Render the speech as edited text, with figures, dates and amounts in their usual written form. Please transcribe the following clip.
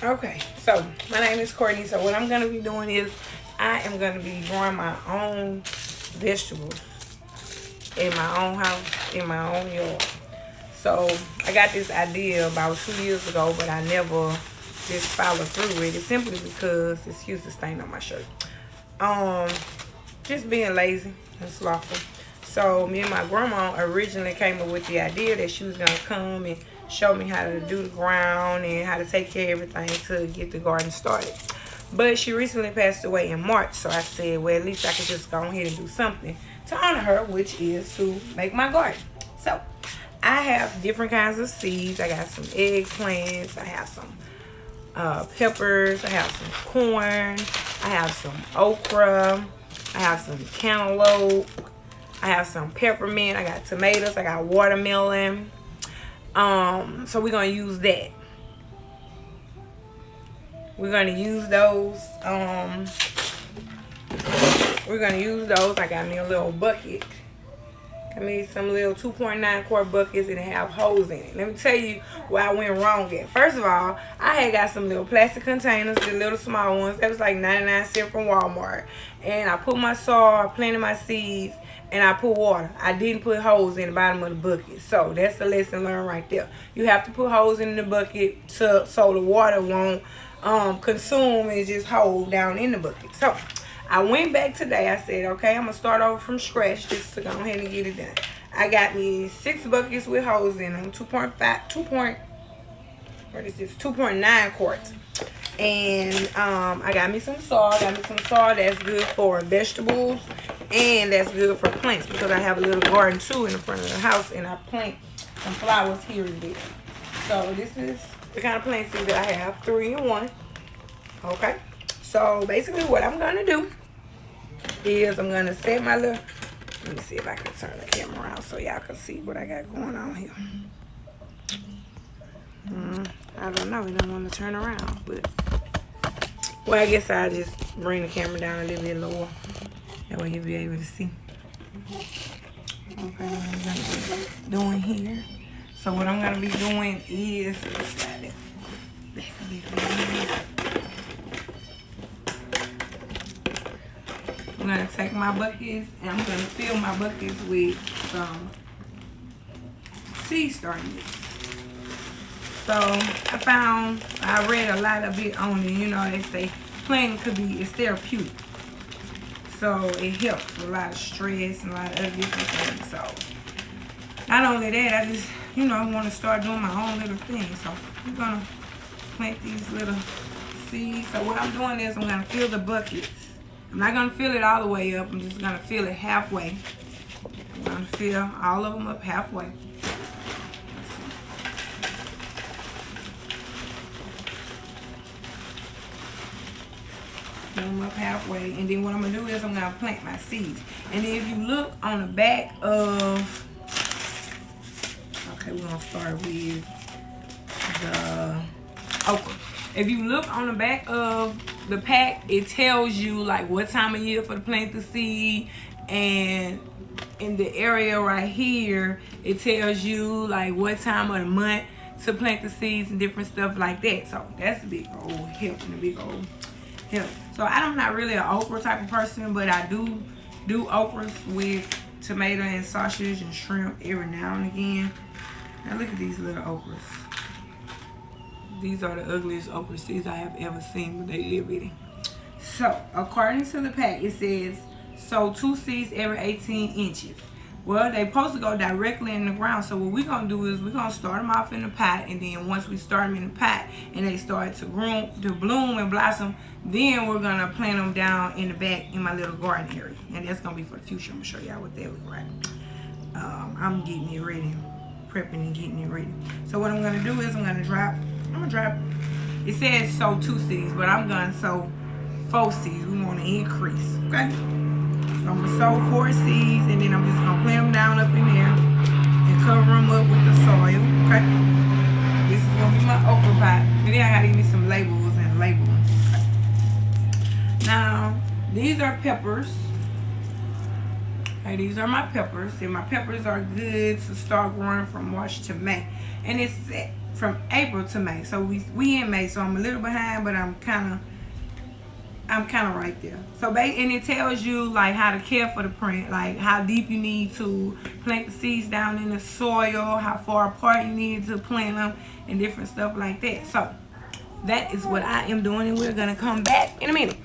Okay, so my name is Courtney. So what I'm gonna be doing is I am gonna be growing my own vegetables in my own house, in my own yard. So I got this idea about 2 years ago, but I never just followed through with it simply because, excuse the stain on my shirt. Um, just being lazy and slothful. So me and my grandma originally came up with the idea that she was gonna come and show me how to do the ground and how to take care of everything to get the garden started. But she recently passed away in March, so I said, well, at least I could just go ahead and do something to honor her, which is to make my garden. So I have different kinds of seeds. I got some eggplants. I have some peppers. I have some corn. I have some okra. I have some cantaloupe. I have some peppermint. I got tomatoes. I got watermelon. So we're gonna use that. We're gonna use those. I got me a little bucket. I made some little 2.9 quart buckets and they have holes in it. Let me tell you where I went wrong at. First of all, I had got some little plastic containers, the little small ones. That was like 99 cents from Walmart. And I put my soil, I planted my seeds, and I put water. I didn't put holes in the bottom of the bucket. So that's the lesson learned right there. You have to put holes in the bucket so the water won't consume and just hold down in the bucket. So I went back today. I said, okay, I'm going to start over from scratch just to go ahead and get it done. I got me 6 buckets with holes in them, 2.9 quarts. And I got me some soil. That's good for vegetables and that's good for plants because I have a little garden too in the front of the house and I plant some flowers here and there. So this is the kind of plant seed that I have, 3 in 1. Okay. So basically what I'm going to do is I'm going to set my little, let me see if I can turn the camera around so y'all can see what I got going on here. I don't know, it don't want to turn around, but, well, I guess I'll just bring the camera down a little bit lower. That way you'll be able to see. Okay, what I'm going to be doing here. So what I'm going to be doing is, slide it back a little bit. I'm going to take my buckets and I'm going to fill my buckets with some seed starting mix. So I read a lot of it on it. You know, they say planting it's therapeutic. So it helps with a lot of stress and a lot of other different things. So not only that, I just, want to start doing my own little thing. So I'm going to plant these little seeds. So what I'm doing is I'm going to fill the buckets. I'm not going to fill it all the way up. I'm just going to fill it halfway. I'm going to fill all of them up halfway. Fill them up halfway. And then what I'm going to do is I'm going to plant my seeds. And then if you look on the back of... Okay, we're going to start with the okra. If you look on the back of the pack, it tells you like what time of year for the plant the seed, and in the area right here it tells you like what time of the month to plant the seeds and different stuff like that. So that's a big old help and a big old help. So I'm not really an okra type of person, but I do okras with tomato and sausage and shrimp every now and again. Now look at these little okras. These are the ugliest okra seeds I have ever seen, but they live in it. So, according to the pack, it says, sow 2 seeds every 18 inches. Well, they supposed to go directly in the ground. So what we're going to do is we're going to start them off in the pot. And then once we start them in the pot and they start to bloom and blossom, then we're going to plant them down in the back in my little garden area. And that's going to be for the future. I'm going to show y'all what they look like. I'm getting it ready. Prepping and getting it ready. So what I'm going to do is I'm going to drop, it says sow 2 seeds, but I'm going to sow 4 seeds. We want to increase, okay? So I'm going to sow 4 seeds, and then I'm just going to plant them down up in there and cover them up with the soil, okay? This is going to be my okra pot. And then I got to give me some labels and label them, okay? Now, these are peppers. Okay, these are my peppers, and my peppers are good to start growing from March to May. And it's from April to May. So we in May, so I'm a little behind, but I'm kind of right there. So and it tells you like how to care for the plant, like how deep you need to plant the seeds down in the soil, how far apart you need to plant them, and different stuff like that. So that is what I am doing, and we're gonna come back in a minute.